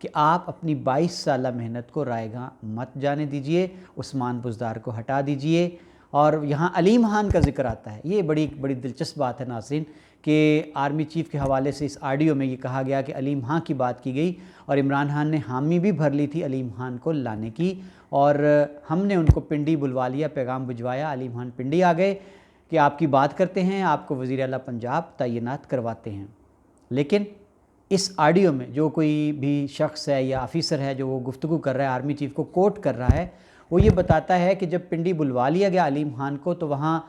کہ آپ اپنی 22 سالہ محنت کو رائے گاں مت جانے دیجئے، عثمان بزدار کو ہٹا دیجئے۔ اور یہاں علیم خان کا ذکر آتا ہے، یہ بڑی دلچسپ بات ہے ناظرین، کہ آرمی چیف کے حوالے سے اس آڈیو میں یہ کہا گیا کہ علیم خان کی بات کی گئی، اور عمران خان نے حامی بھی بھر لی تھی علیم خان کو لانے کی، اور ہم نے ان کو پنڈی بلوا لیا، پیغام بھجوایا، علیم خان پنڈی آ گئے کہ آپ کی بات کرتے ہیں، آپ کو وزیر اعلیٰ پنجاب تعینات کرواتے ہیں۔ لیکن اس آڈیو میں جو کوئی بھی شخص ہے یا آفیسر ہے جو وہ گفتگو کر رہا ہے، آرمی چیف کو کوٹ کر رہا ہے، وہ یہ بتاتا ہے کہ جب پنڈی بلوا لیا گیا علیم خان کو تو وہاں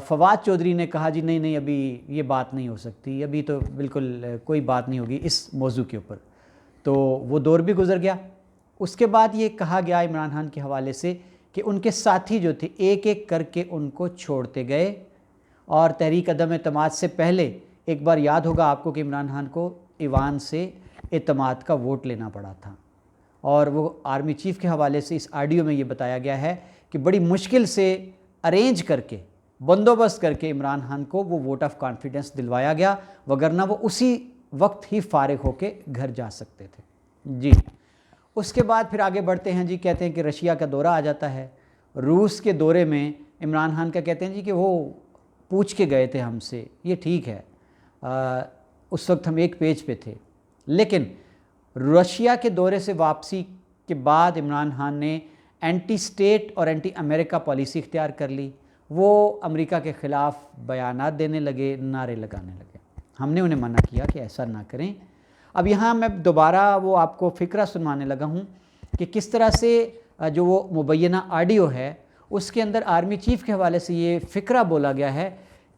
فواد چودھری نے کہا جی نہیں ابھی یہ بات نہیں ہو سکتی، ابھی تو بالکل کوئی بات نہیں ہوگی اس موضوع کے اوپر، تو وہ دور بھی گزر گیا۔ اس کے بعد یہ کہا گیا عمران خان کے حوالے سے کہ ان کے ساتھی جو تھے ایک ایک کر کے ان کو چھوڑتے گئے، اور تحریک عدم اعتماد سے پہلے ایک بار یاد ہوگا آپ کو کہ عمران خان کو ایوان سے اعتماد کا ووٹ لینا پڑا تھا، اور وہ آرمی چیف کے حوالے سے اس آڈیو میں یہ بتایا گیا ہے کہ بڑی مشکل سے ارینج کر کے، بندوبست کر کے عمران خان کو وہ ووٹ آف کانفیڈنس دلوایا گیا، وگرنہ وہ اسی وقت ہی فارغ ہو کے گھر جا سکتے تھے۔ جی اس کے بعد پھر آگے بڑھتے ہیں جی، کہتے ہیں کہ رشیا کا دورہ آ جاتا ہے۔ روس کے دورے میں عمران خان کا کہتے ہیں جی کہ وہ پوچھ کے گئے تھے ہم سے، یہ ٹھیک ہے، اس وقت ہم ایک پیج پہ تھے، لیکن رشیا کے دورے سے واپسی کے بعد عمران خان نے اینٹی اسٹیٹ اور اینٹی امریکہ پالیسی اختیار کر لی، وہ امریکہ کے خلاف بیانات دینے لگے، نعرے لگانے لگے۔ ہم نے انہیں منع کیا کہ ایسا نہ کریں۔ اب یہاں میں دوبارہ وہ آپ کو فقرہ سنوانے لگا ہوں کہ کس طرح سے جو وہ مبینہ آڈیو ہے اس کے اندر آرمی چیف کے حوالے سے یہ فقرہ بولا گیا ہے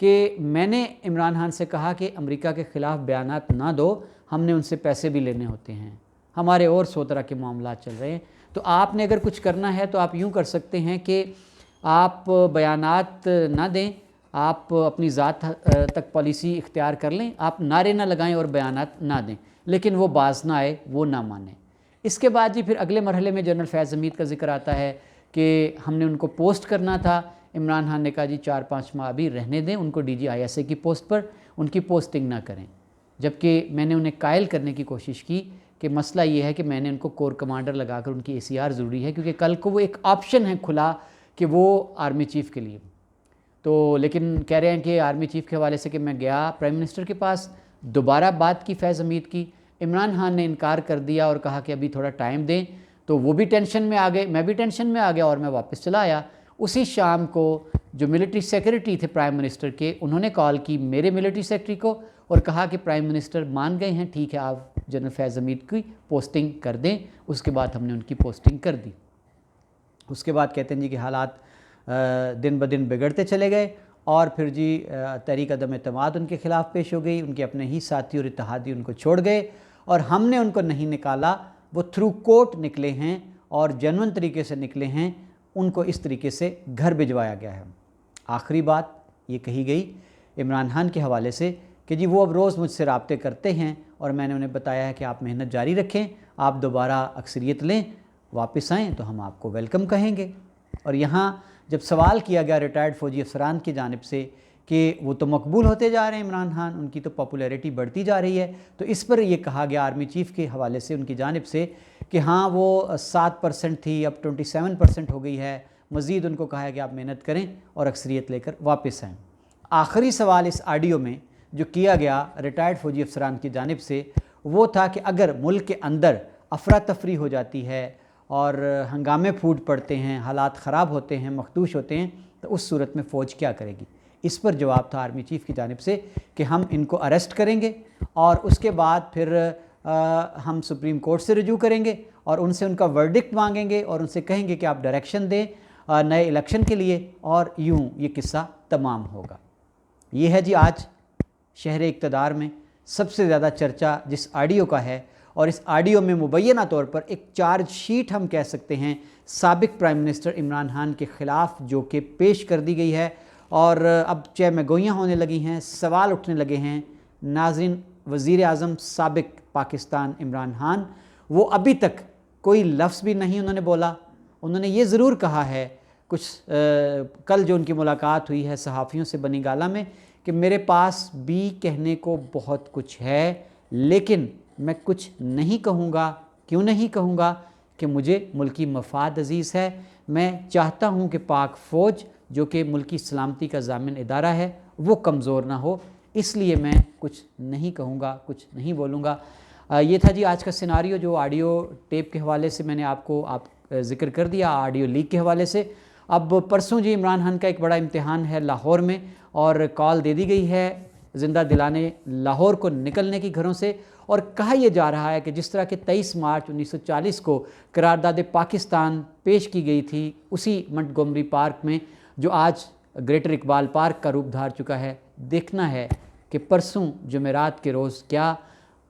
کہ میں نے عمران خان سے کہا کہ امریکہ کے خلاف بیانات نہ دو، ہم نے ان سے پیسے بھی لینے ہوتے ہیں، ہمارے اور 100 طرح کے معاملات چل رہے ہیں، تو آپ نے اگر کچھ کرنا ہے تو آپ یوں کر سکتے ہیں کہ آپ بیانات نہ دیں، آپ اپنی ذات تک پالیسی اختیار کر لیں، آپ نعرے نہ لگائیں اور بیانات نہ دیں، لیکن وہ باز نہ آئے، وہ نہ مانیں۔ اس کے بعد جی پھر اگلے مرحلے میں جنرل فیض حمید کا ذکر آتا ہے کہ ہم نے ان کو پوسٹ کرنا تھا، عمران خان نے کہا جی 4-5 ماہ ابھی رہنے دیں ان کو DGISA کی پوسٹ پر، ان کی پوسٹنگ نہ کریں، جبکہ میں نے انہیں قائل کرنے کی کوشش کی کہ مسئلہ یہ ہے کہ میں نے ان کو کور کمانڈر لگا کر ان کی ACR ضروری ہے، کیونکہ کل کو وہ ایک آپشن ہے کھلا کہ وہ آرمی چیف کے لیے، تو لیکن کہہ رہے ہیں کہ آرمی چیف کے حوالے سے کہ میں گیا پرائم منسٹر کے پاس، دوبارہ بات کی فیض حمید کی، عمران خان نے انکار کر دیا اور کہا کہ ابھی تھوڑا ٹائم دیں، تو وہ بھی ٹینشن میں آ گئے، میں بھی ٹینشن میں آ گیا اور میں واپس چلا آیا۔ اسی شام کو جو ملٹری سیکرٹری تھے پرائم منسٹر کے، انہوں نے کال کی میرے ملٹری سیکرٹری کو اور کہا کہ پرائم منسٹر مان گئے ہیں، ٹھیک ہے آپ جنرل فیض حمید کی پوسٹنگ کر دیں۔ اس کے بعد ہم نے ان کی پوسٹنگ کر دی۔ اس کے بعد کہتے ہیں جی کہ حالات دن بدن بگڑتے چلے گئے، اور پھر جی تحریک عدم اعتماد ان کے خلاف پیش ہو گئی، ان کے اپنے ہی ساتھی اور اتحادی ان کو چھوڑ گئے، اور ہم نے ان کو نہیں نکالا، وہ تھرو کورٹ نکلے ہیں اور جنون طریقے سے نکلے ہیں، ان کو اس طریقے سے گھر بھجوایا گیا ہے۔ آخری بات یہ کہی گئی عمران خان کے حوالے سے کہ جی وہ اب روز مجھ سے رابطے کرتے ہیں، اور میں نے انہیں بتایا ہے کہ آپ محنت جاری رکھیں، آپ دوبارہ اکثریت لیں، واپس آئیں تو ہم آپ کو ویلکم کہیں گے۔ اور یہاں جب سوال کیا گیا ریٹائرڈ فوجی افسران کی جانب سے کہ وہ تو مقبول ہوتے جا رہے ہیں عمران خان، ان کی تو پاپولیرٹی بڑھتی جا رہی ہے، تو اس پر یہ کہا گیا آرمی چیف کے حوالے سے ان کی جانب سے کہ ہاں وہ 7% تھی، اب 27% ہو گئی ہے، مزید ان کو کہا ہے کہ آپ محنت کریں اور اکثریت لے کر واپس آئیں۔ آخری سوال اس آڈیو میں جو کیا گیا ریٹائرڈ فوجی افسران کی جانب سے وہ تھا کہ اگر ملک کے اندر افراتفری ہو جاتی ہے اور ہنگامے پھوٹ پڑتے ہیں، حالات خراب ہوتے ہیں، مخدوش ہوتے ہیں، تو اس صورت میں فوج کیا کرے گی؟ اس پر جواب تھا آرمی چیف کی جانب سے کہ ہم ان کو اریسٹ کریں گے، اور اس کے بعد پھر ہم سپریم کورٹ سے رجوع کریں گے اور ان سے ان کا ورڈکٹ مانگیں گے اور ان سے کہیں گے کہ آپ ڈائریکشن دیں نئے الیکشن کے لیے، اور یوں یہ قصہ تمام ہوگا۔ یہ ہے جی آج شہر اقتدار میں سب سے زیادہ چرچا جس آڈیو کا ہے، اور اس آڈیو میں مبینہ طور پر ایک چارج شیٹ ہم کہہ سکتے ہیں سابق پرائم منسٹر عمران خان کے خلاف جو کہ پیش کر دی گئی ہے، اور اب چہ میں گوئیاں ہونے لگی ہیں، سوال اٹھنے لگے ہیں۔ ناظرین، وزیر اعظم سابق پاکستان عمران خان وہ ابھی تک کوئی لفظ بھی نہیں انہوں نے بولا۔ انہوں نے یہ ضرور کہا ہے کچھ کل جو ان کی ملاقات ہوئی ہے صحافیوں سے بنی گالہ میں کہ میرے پاس بھی کہنے کو بہت کچھ ہے، لیکن میں کچھ نہیں کہوں گا کیوں نہیں کہوں گا کہ مجھے ملکی مفاد عزیز ہے۔ میں چاہتا ہوں کہ پاک فوج جو کہ ملکی سلامتی کا ضامن ادارہ ہے وہ کمزور نہ ہو، اس لیے میں کچھ نہیں کہوں گا، کچھ نہیں بولوں گا۔ یہ تھا جی آج کا سیناریو جو آڈیو ٹیپ کے حوالے سے میں نے آپ کو ذکر کر دیا، آڈیو لیک کے حوالے سے۔ اب پرسوں جی عمران خان کا ایک بڑا امتحان ہے لاہور میں، اور کال دے دی گئی ہے زندہ دلانے لاہور کو نکلنے کی گھروں سے، اور کہا یہ جا رہا ہے کہ جس طرح کہ 23 مارچ 1940 کو قرارداد پاکستان پیش کی گئی تھی اسی منٹگومری پارک میں، جو آج گریٹر اقبال پارک کا روپ دھار چکا ہے، دیکھنا ہے کہ پرسوں جمعرات کے روز کیا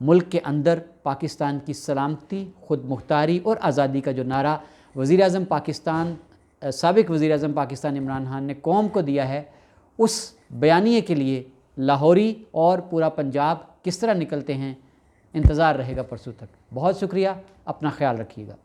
ملک کے اندر پاکستان کی سلامتی، خود مختاری اور آزادی کا جو نعرہ وزیر اعظم پاکستان، سابق وزیر اعظم پاکستان عمران خان نے قوم کو دیا ہے، اس بیانیے کے لیے لاہوری اور پورا پنجاب کس طرح نکلتے ہیں، انتظار رہے گا پرسوں تک۔ بہت شکریہ، اپنا خیال رکھیے گا۔